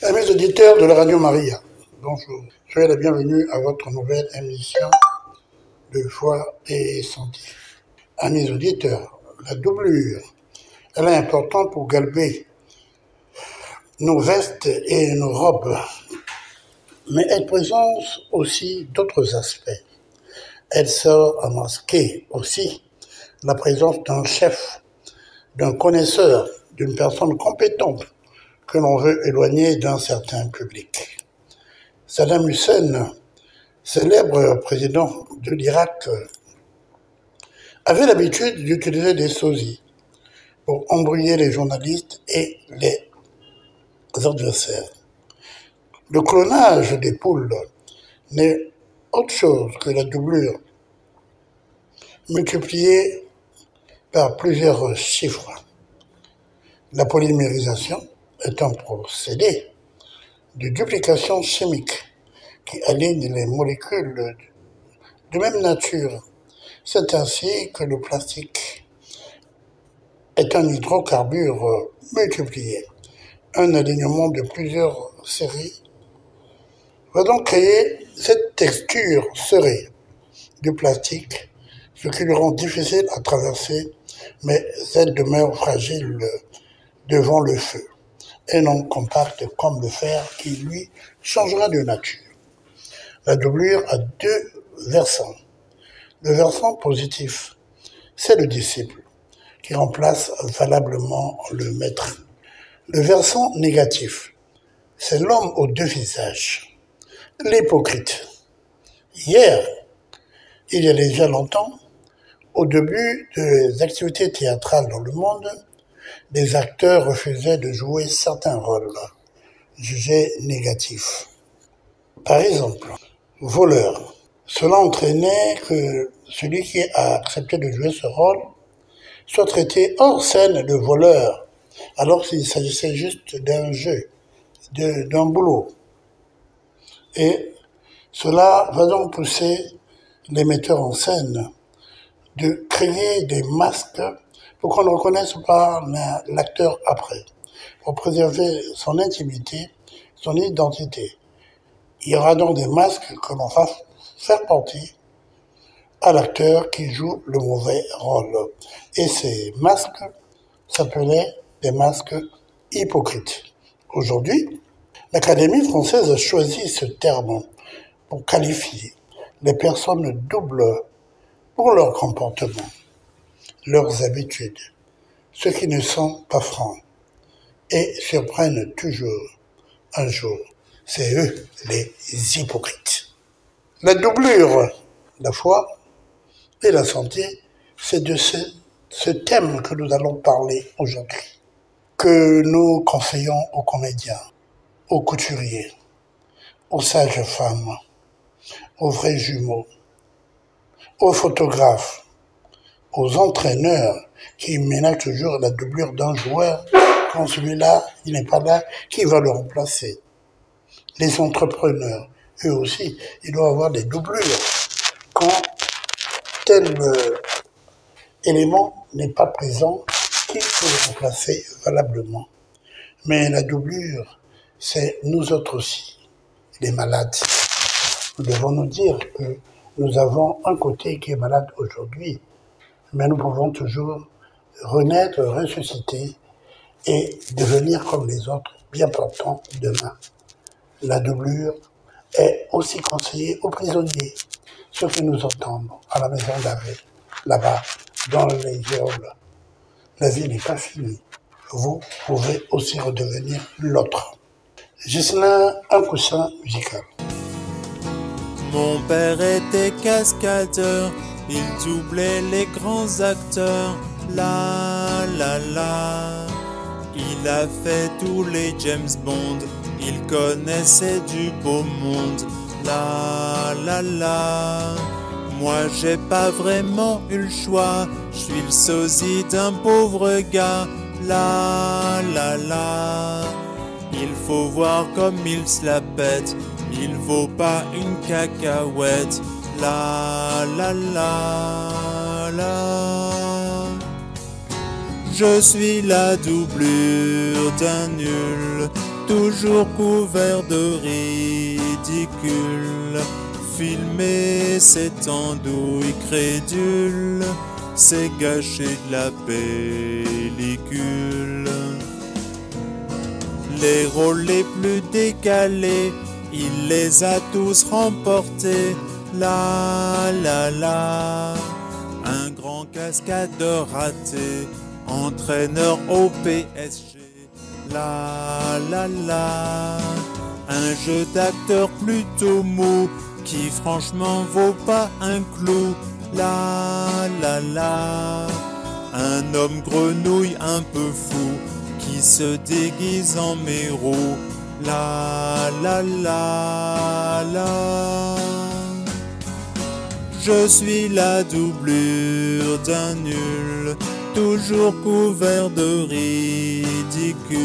Amis auditeurs de la Radio Maria, bonjour. Soyez la bienvenue à votre nouvelle émission de foi et santé. Amis auditeurs, la doublure, elle est importante pour galber nos vestes et nos robes, mais elle présente aussi d'autres aspects. Elle sert à masquer aussi la présence d'un chef, d'un connaisseur, d'une personne compétente que l'on veut éloigner d'un certain public. Saddam Hussein, célèbre président de l'Irak, avait l'habitude d'utiliser des sosies pour embrouiller les journalistes et les adversaires. Le clonage des poules n'est autre chose que la doublure multipliée par plusieurs chiffres. La polymérisation est un procédé de duplication chimique qui aligne les molécules de même nature. C'est ainsi que le plastique est un hydrocarbure multiplié. Un alignement de plusieurs séries va donc créer cette texture serrée du plastique, ce qui le rend difficile à traverser, mais elle demeure fragile devant le feu, et non compacte comme le fer qui, lui, changera de nature. La doublure a deux versants. Le versant positif, c'est le disciple qui remplace valablement le maître. Le versant négatif, c'est l'homme aux deux visages, l'hypocrite. Hier, il y a déjà longtemps, au début des activités théâtrales dans le monde, des acteurs refusaient de jouer certains rôles jugés négatifs. Par exemple, voleur. Cela entraînait que celui qui a accepté de jouer ce rôle soit traité hors scène de voleur, alors qu'il s'agissait juste d'un jeu, d'un boulot. Et cela va donc pousser les metteurs en scène de créer des masques pour qu'on ne reconnaisse pas l'acteur après, pour préserver son intimité, son identité. Il y aura donc des masques que l'on va faire porter à l'acteur qui joue le mauvais rôle. Et ces masques s'appelaient des masques hypocrites. Aujourd'hui, l'Académie française a choisi ce terme pour qualifier les personnes doubles pour leur comportement, leurs habitudes, ceux qui ne sont pas francs et surprennent toujours un jour. C'est eux les hypocrites. La doublure, la foi et la santé, c'est de ce thème que nous allons parler aujourd'hui, que nous conseillons aux comédiens, aux couturiers, aux sages-femmes, aux vrais jumeaux, aux photographes, aux entraîneurs qui ménagent toujours la doublure d'un joueur quand celui-là, il n'est pas là, qui va le remplacer. Les entrepreneurs, eux aussi, ils doivent avoir des doublures quand tel élément n'est pas présent, qui peut le remplacer valablement. Mais la doublure, c'est nous autres aussi, les malades. Nous devons nous dire que nous avons un côté qui est malade aujourd'hui, mais nous pouvons toujours renaître, ressusciter et devenir comme les autres, bien portants demain. La doublure est aussi conseillée aux prisonniers, ceux qui nous entendent à la maison d'arrêt, là-bas, dans les geôles. La vie n'est pas finie. Vous pouvez aussi redevenir l'autre. Ghislain, un coussin musical. Mon père était cascadeur, il doublait les grands acteurs. La la la, il a fait tous les James Bond, il connaissait du beau monde. La la la, moi j'ai pas vraiment eu le choix, je suis le sosie d'un pauvre gars. La la la, il faut voir comme il se la pète, il vaut pas une cacahuète. La la la la. Je suis la doublure d'un nul toujours couvert de ridicule. Filmer cette andouille crédule, c'est gâcher de la pellicule. Les rôles les plus décalés, il les a tous remportés. La la la, un grand cascadeur raté, entraîneur au PSG. La la la, un jeu d'acteur plutôt mou, qui franchement vaut pas un clou. La la la, un homme grenouille un peu fou, qui se déguise en mérou. La la la la. Je suis la doublure d'un nul, toujours couvert de ridicule.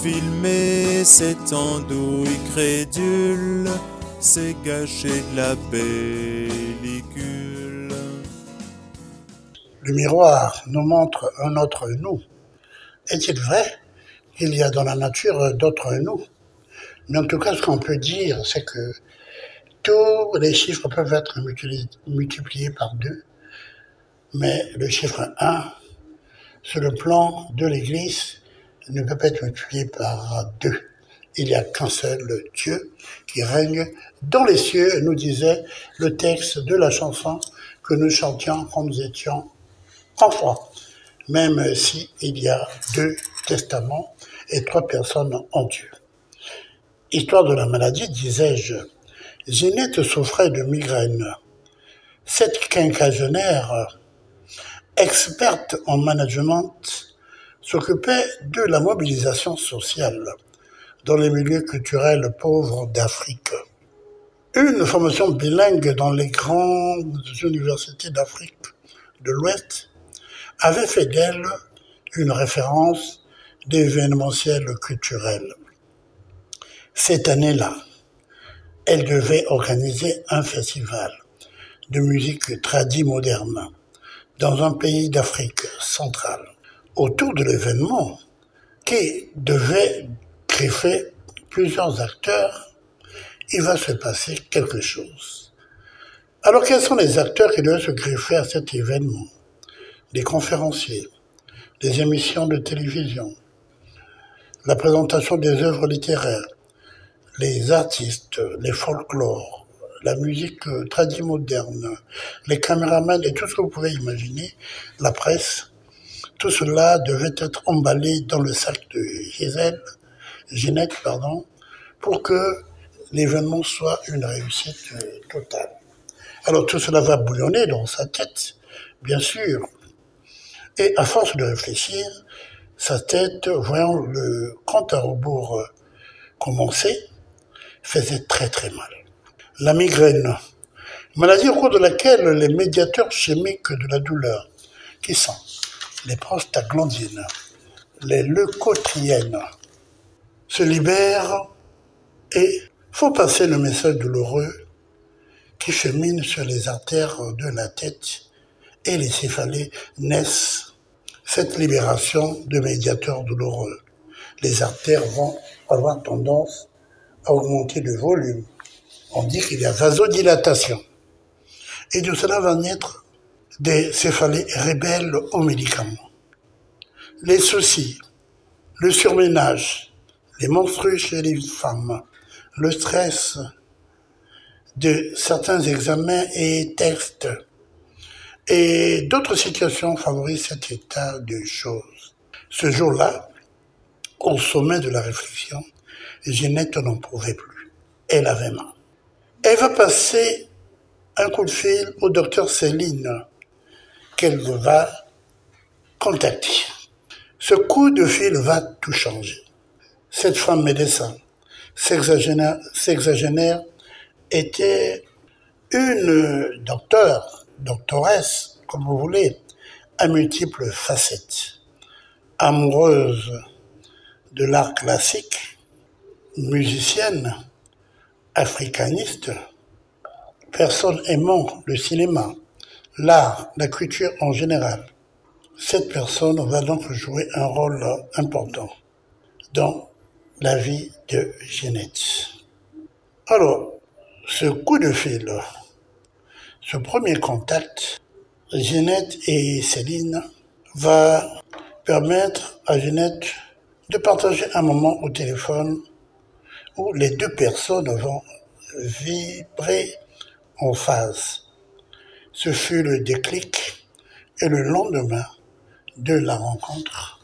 Filmer cette andouille crédule, c'est gâcher de la pellicule. Le miroir nous montre un autre nous. Est-il vrai qu'il y a dans la nature d'autres nous? Mais en tout cas, ce qu'on peut dire, c'est que tous les chiffres peuvent être multipliés par 2, mais le chiffre 1, sur le plan de l'Église, ne peut pas être multiplié par 2. Il n'y a qu'un seul Dieu qui règne dans les cieux, nous disait le texte de la chanson que nous chantions quand nous étions enfants, même si il y a 2 testaments et 3 personnes en Dieu. Histoire de la maladie, disais-je, Ginette souffrait de migraine. Cette quinquagénaire, experte en management, s'occupait de la mobilisation sociale dans les milieux culturels pauvres d'Afrique. Une formation bilingue dans les grandes universités d'Afrique de l'Ouest avait fait d'elle une référence d'événementiel culturel. Cette année-là, elle devait organiser un festival de musique tradie moderne dans un pays d'Afrique centrale. Autour de l'événement, qui devait greffer plusieurs acteurs, il va se passer quelque chose. Alors quels sont les acteurs qui doivent se greffer à cet événement? Les conférenciers, les émissions de télévision, la présentation des œuvres littéraires, les artistes, les folklores, la musique tradie moderne, les caméramans et tout ce que vous pouvez imaginer, la presse, tout cela devait être emballé dans le sac de Ginette, pour que l'événement soit une réussite totale. Alors tout cela va bouillonner dans sa tête, bien sûr. Et à force de réfléchir, sa tête, voyant le compte à rebours commencer, faisait très très mal. La migraine, maladie au cours de laquelle les médiateurs chimiques de la douleur, qui sont les prostaglandines, les leucotriènes, se libèrent et font passer le message douloureux qui chemine sur les artères de la tête et les céphalées naissent. Cette libération de médiateurs douloureux, les artères vont avoir tendance à augmenter de volume. On dit qu'il y a vasodilatation. Et de cela va naître des céphalées rebelles aux médicaments. Les soucis, le surménage, les menstrues chez les femmes, le stress de certains examens et textes et d'autres situations favorisent cet état de choses. Ce jour-là, au sommet de la réflexion, Ginette n'en pouvait plus. Elle avait mal. Elle va passer un coup de fil au docteur Céline, qu'elle va contacter. Ce coup de fil va tout changer. Cette femme médecin, sexagénaire, était une doctoresse, comme vous voulez, à multiples facettes. Amoureuse de l'art classique, musicienne, africaniste, personne aimant le cinéma, l'art, la culture en général. Cette personne va donc jouer un rôle important dans la vie de Ginette. Alors, ce coup de fil, ce premier contact, Ginette et Céline, va permettre à Ginette de partager un moment au téléphone où les deux personnes vont vibrer en phase. Ce fut le déclic et le lendemain de la rencontre,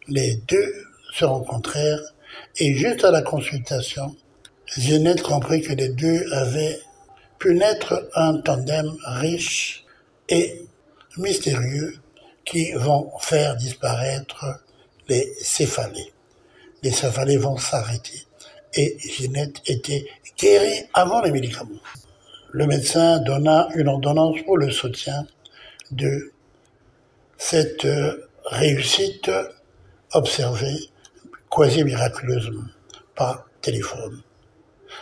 les deux se rencontrèrent et juste à la consultation, Ginette comprit que les deux avaient pu naître un tandem riche et mystérieux qui vont faire disparaître les céphalées. Les céphalées vont s'arrêter et Ginette était guérie avant les médicaments. Le médecin donna une ordonnance pour le soutien de cette réussite observée quasi miraculeusement par téléphone.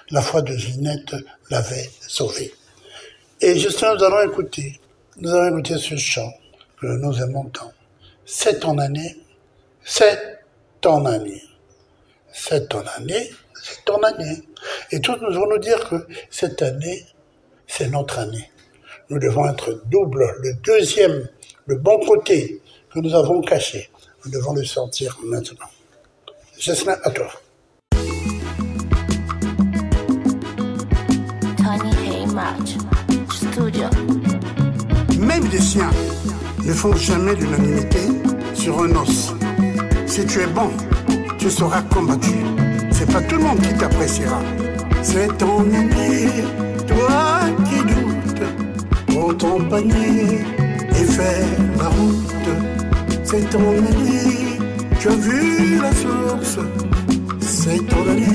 La foi de Ginette l'avait sauvée. Et justement, nous allons écouter ce chant que nous aimons tant. C'est ton année, c'est ton année. C'est ton année, c'est ton année. Et tous nous allons nous dire que cette année, c'est notre année. Nous devons être double, le deuxième, le bon côté que nous avons caché. Nous devons le sortir maintenant. Jocelyn, à toi. Tony Haymatch, Studio. Même les siens ne font jamais l'unanimité sur un os. Si tu es bon, tu seras combattu. C'est pas tout le monde qui t'appréciera. C'est ton année, toi qui doutes, pour ton panier et faire la route. C'est ton année, tu as vu la source. C'est ton année,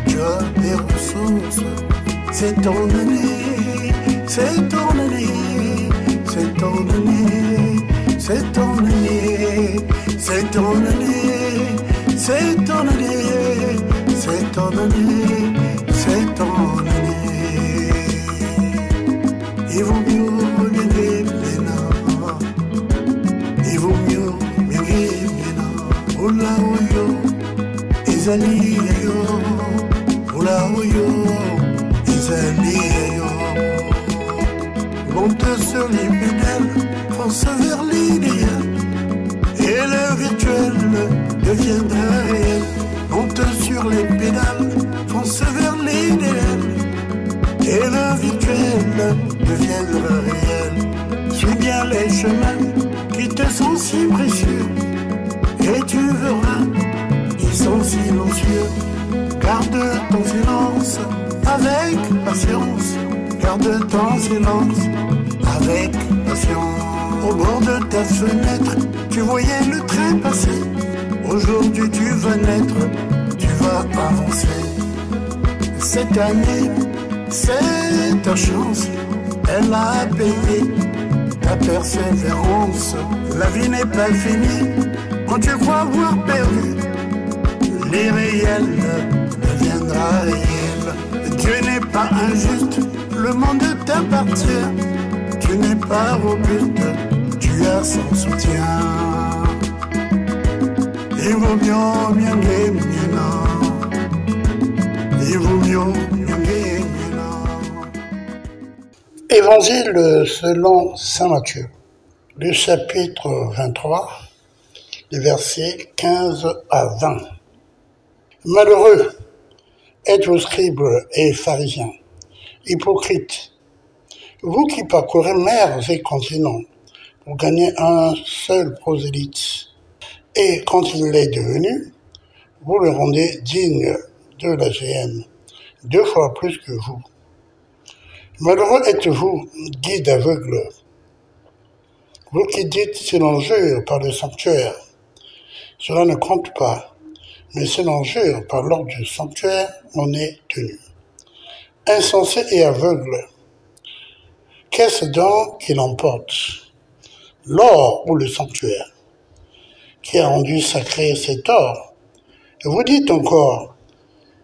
tu as des ressources. C'est ton année, c'est ton année, c'est ton année, c'est ton année, c'est ton année, c'est ton année, c'est ton année, c'est ton année. Il vaut mieux gagner maintenant, il vaut mieux gagner maintenant. Oula oyo, ezali yo, oula oyo. Monte sur les pédales, fonce vers l'idéal, et le virtuel deviendra réel. Monte sur les pédales, fonce vers l'idéal, et le virtuel deviendra réel. Suis bien les chemins qui te sont si précieux, et tu verras, ils sont silencieux. Garde ton silence avec patience, garde ton silence avec patience. Au bord de ta fenêtre, tu voyais le train passer. Aujourd'hui tu vas naître, tu vas avancer. Cette année, c'est ta chance, elle a payé ta persévérance. La vie n'est pas finie quand tu crois avoir perdu. L'irréel deviendra réel. Dieu n'est pas injuste, le monde t'appartient. Tu n'es pas robuste, tu as son soutien. Il vaut mieux gagner maintenant. Il vaut mieux gagner maintenant. Évangile selon saint Matthieu, le chapitre 23, les versets 15 à 20. Malheureux êtes-vous scribes et pharisiens, hypocrites, vous qui parcourez mers et continents pour gagner un seul prosélyte, et quand il est devenu, vous le rendez digne de la géhenne, 2 fois plus que vous. Malheureux êtes-vous, guides aveugles, vous qui dites si l'on jure par le sanctuaire, cela ne compte pas. Mais si l'on jure par l'ordre du sanctuaire, on est tenu. Insensé et aveugle, qu'est-ce donc qui l'emporte, l'or ou le sanctuaire, qui a rendu sacré cet or? Vous dites encore,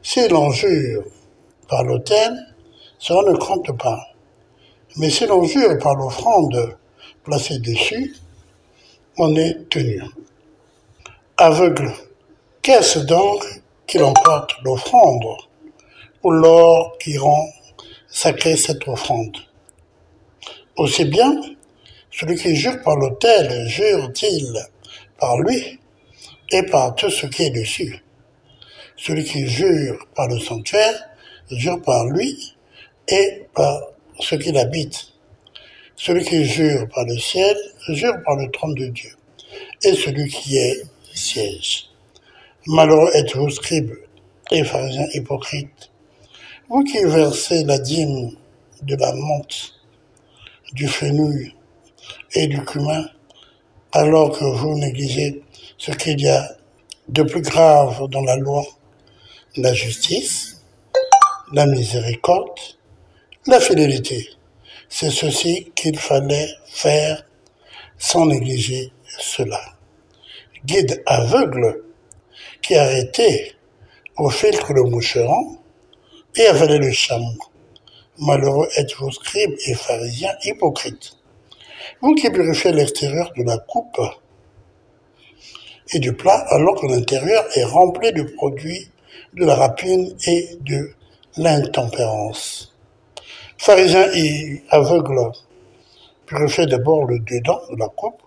si l'on jure par l'autel, cela ne compte pas. Mais si l'on jure par l'offrande placée dessus, on est tenu. Aveugle, qu'est-ce donc qu'il emporte l'offrande, ou l'or qui rend sacrée cette offrande. Aussi bien, celui qui jure par l'autel, jure-t-il par lui et par tout ce qui est dessus. Celui qui jure par le sanctuaire, jure par lui et par ce qu'il habite. Celui qui jure par le ciel, jure par le trône de Dieu et celui qui est siège. Malheureux êtes-vous, scribes et pharisiens hypocrites, vous qui versez la dîme de la menthe, du fenouil et du cumin, alors que vous négligez ce qu'il y a de plus grave dans la loi, la justice, la miséricorde, la fidélité. C'est ceci qu'il fallait faire sans négliger cela. Guide aveugle qui arrêtait au filtre le moucheron et avalait le chameau. Malheureux êtes-vous, scribes et pharisiens hypocrites, vous qui purifiez l'extérieur de la coupe et du plat, alors que l'intérieur est rempli de produits de la rapine et de l'intempérance. Pharisiens et aveugles, purifiez d'abord le dedans de la coupe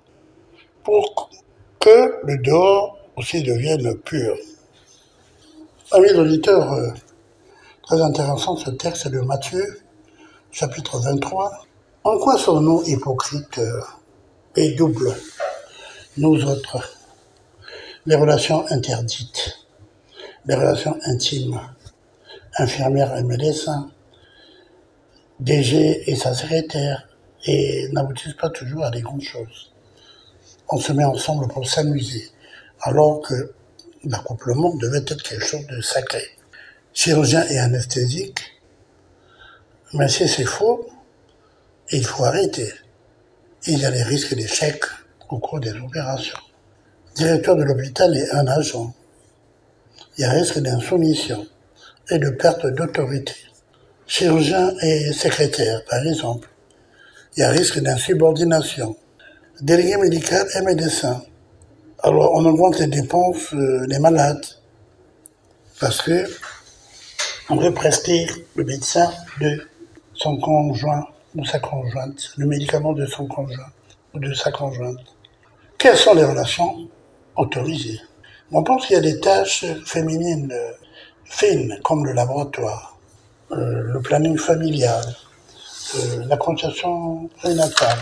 pour que le dehors aussi devienne pur. Amis auditeurs, très intéressant ce texte de Matthieu, chapitre 23. En quoi sommes-nous hypocrites et doubles, nous autres? Les relations interdites, les relations intimes, infirmière et médecin, DG et sa secrétaire, et n'aboutissent pas toujours à des grandes choses. On se met ensemble pour s'amuser, alors que l'accouplement devait être quelque chose de sacré. Chirurgien et anesthésique, mais si c'est faux, il faut arrêter. Il y a des risques d'échec au cours des opérations. Directeur de l'hôpital et un agent. Il y a risque d'insoumission et de perte d'autorité. Chirurgien et secrétaire, par exemple. Il y a risque d'insubordination. Délégué médical et médecin. Alors, on augmente les dépenses des malades parce que on veut prescrire le médecin de son conjoint ou sa conjointe, le médicament de son conjoint ou de sa conjointe. Quelles sont les relations autorisées? On pense qu'il y a des tâches féminines fines, comme le laboratoire, le planning familial, la consultation prénatale.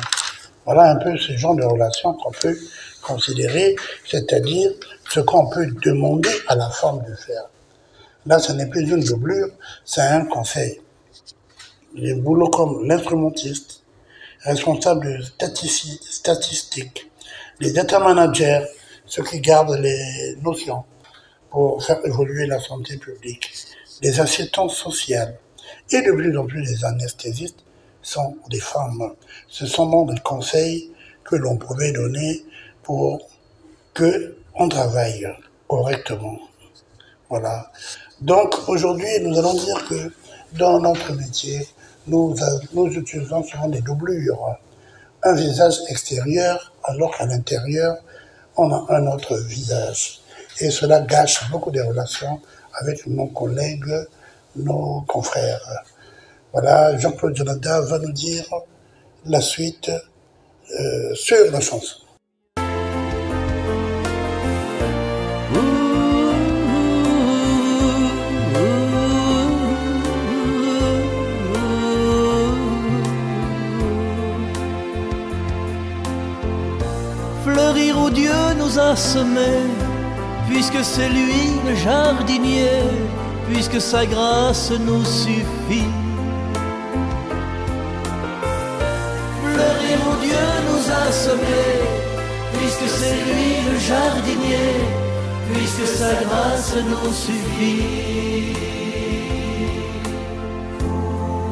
Voilà un peu ce genre de relations qu'on peut considérer, c'est-à-dire ce qu'on peut demander à la femme de faire. Là, ce n'est plus une doublure, c'est un conseil. Les boulots comme l'instrumentiste, responsable de statistiques, les data managers, ceux qui gardent les notions pour faire évoluer la santé publique, les assistants sociales et de plus en plus les anesthésistes sont des femmes. Ce sont donc des conseils que l'on pouvait donner pour que on travaille correctement. Voilà. Donc aujourd'hui, nous allons dire que dans notre métier, nous utilisons souvent des doublures, un visage extérieur, alors qu'à l'intérieur, on a un autre visage. Et cela gâche beaucoup de relations avec nos collègues, nos confrères. Voilà, Jean-Claude Jonada va nous dire la suite sur la chanson. Fleurir où Dieu nous a semés, puisque c'est lui le jardinier, puisque sa grâce nous suffit. Fleurir où Dieu nous a semés, puisque c'est lui le jardinier, puisque sa grâce nous suffit.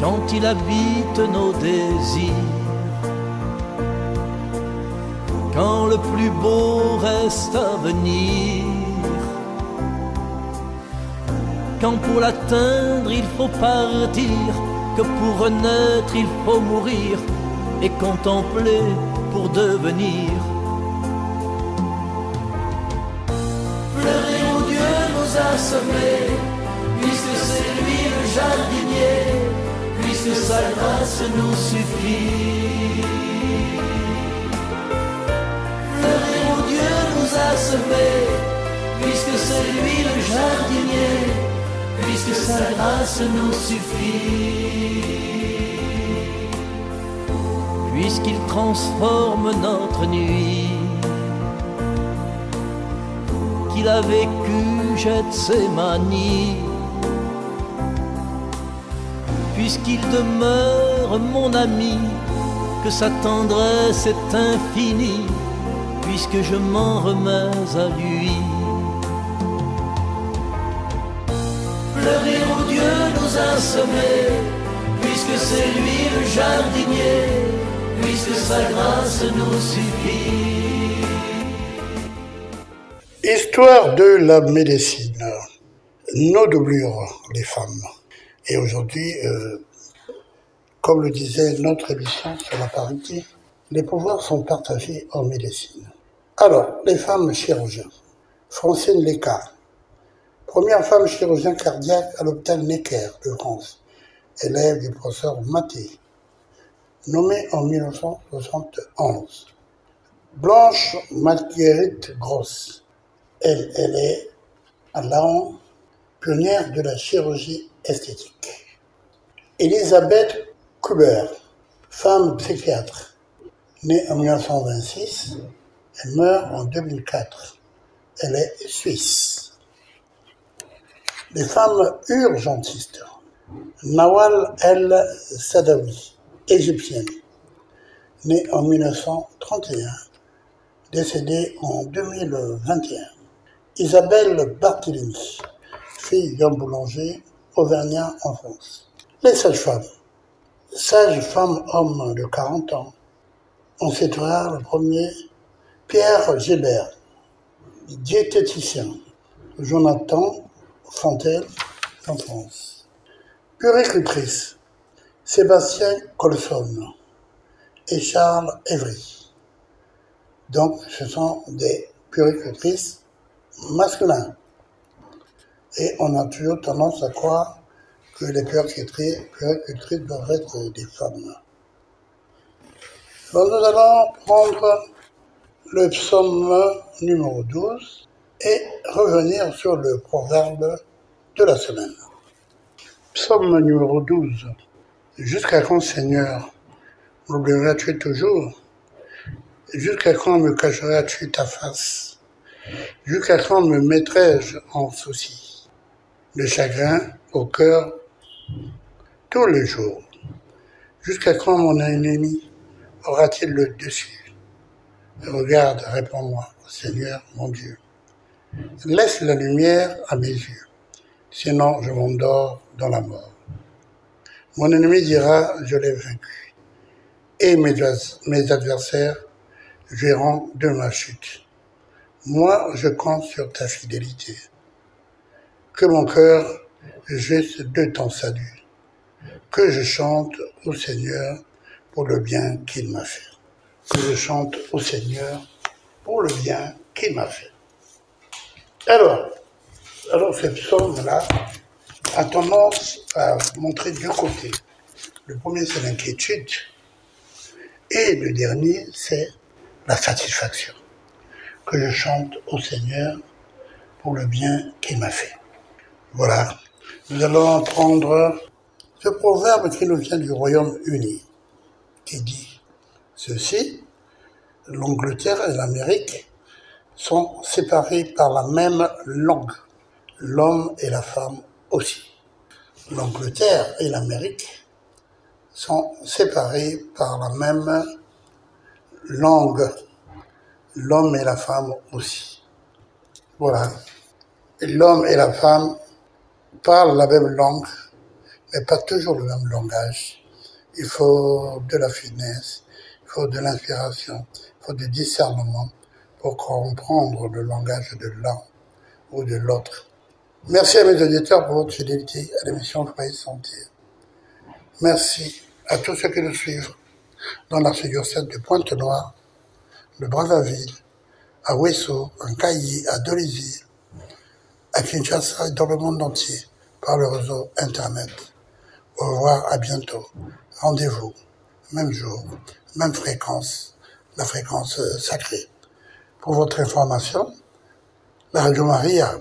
Quand il habite nos désirs, quand le plus beau reste à venir, quand pour l'atteindre il faut partir, que pour renaître il faut mourir et contempler pour devenir. Fleurir où Dieu nous a a semés, puisque c'est lui le jardinier, puisque sa grâce nous suffit. Fleurir où Dieu nous a semés, puisque c'est lui le jardinier, puisque sa grâce nous suffit. Puisqu'il transforme notre nuit, qu'il a vécu Gethsémani, puisqu'il demeure mon ami, que sa tendresse est infinie, puisque je m'en remets à lui. Fleurir où Dieu nous a semés, puisque c'est lui le jardinier, puisque sa grâce nous suffit. Histoire de la médecine. Nos doublures, les femmes. Et aujourd'hui, comme le disait notre émission sur la parité, les pouvoirs sont partagés en médecine. Alors, les femmes chirurgiens. Francine Lécart, première femme chirurgien cardiaque à l'hôpital Necker de France, élève du professeur Maté, nommée en 1971. Blanche Marguerite Grosse, elle est à Laon, pionnière de la chirurgie esthétique. Elisabeth Kuber, femme psychiatre, née en 1926, elle meurt en 2004. Elle est suisse. Les femmes urgentistes. Nawal El Sadawi, égyptienne, née en 1931, décédée en 2021. Isabelle Barthélémy, fille d'un boulanger auvergnat en France. Les sages-femmes. Sage-femme homme de 40 ans. On citera le premier, Pierre Gilbert, diététicien. Jonathan Fontel, en France. Puricultrice, Sébastien Colson et Charles Évry. Donc, ce sont des puricultrices masculins. Et on a toujours tendance à croire que les puricultrices doivent être des femmes. Alors, nous allons prendre le psaume numéro 12 et revenir sur le proverbe de la semaine. Psaume numéro 12. Jusqu'à quand, Seigneur, m'oublieras-tu toujours? Jusqu'à quand me cacheras-tu ta face? Jusqu'à quand me mettrai-je en souci? Le chagrin au cœur tous les jours. Jusqu'à quand mon ennemi aura-t-il le dessus? Regarde, réponds-moi, Seigneur mon Dieu. Laisse la lumière à mes yeux, sinon je m'endors dans la mort. Mon ennemi dira, je l'ai vaincu, et mes adversaires jouiront de ma chute. Moi, je compte sur ta fidélité. Que mon cœur jouisse de ton salut, que je chante au Seigneur pour le bien qu'il m'a fait. Que je chante au Seigneur pour le bien qu'il m'a fait. Alors ce psaume-là a tendance à montrer deux côtés. Le premier, c'est l'inquiétude, et le dernier, c'est la satisfaction. Que je chante au Seigneur pour le bien qu'il m'a fait. Voilà. Nous allons prendre ce proverbe qui nous vient du Royaume-Uni, qui dit ceci: l'Angleterre et l'Amérique sont séparés par la même langue, l'homme et la femme aussi. L'Angleterre et l'Amérique sont séparés par la même langue, l'homme et la femme aussi. Voilà. L'homme et la femme parlent la même langue, mais pas toujours le même langage. Il faut de la finesse, il faut de l'inspiration, il faut du discernement pour comprendre le langage de l'un ou de l'autre. Merci à mes auditeurs pour votre fidélité à l'émission Foyer Santé. Merci à tous ceux qui nous suivent dans l'archidiocèse de Pointe-Noire, de Brazzaville, à Ouessant, à Cailly, à Dolisie, à Kinshasa et dans le monde entier par le réseau Internet. Au revoir, à bientôt. Rendez-vous, même jour, même fréquence, la fréquence sacrée. Pour votre information, la Radio Maria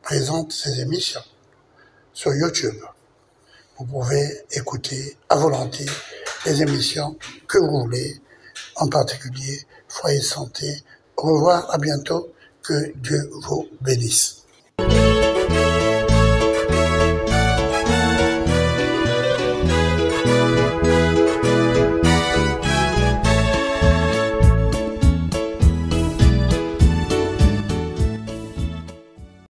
présente ses émissions sur YouTube. Vous pouvez écouter à volonté les émissions que vous voulez, en particulier Foyer Santé. Au revoir, à bientôt, que Dieu vous bénisse.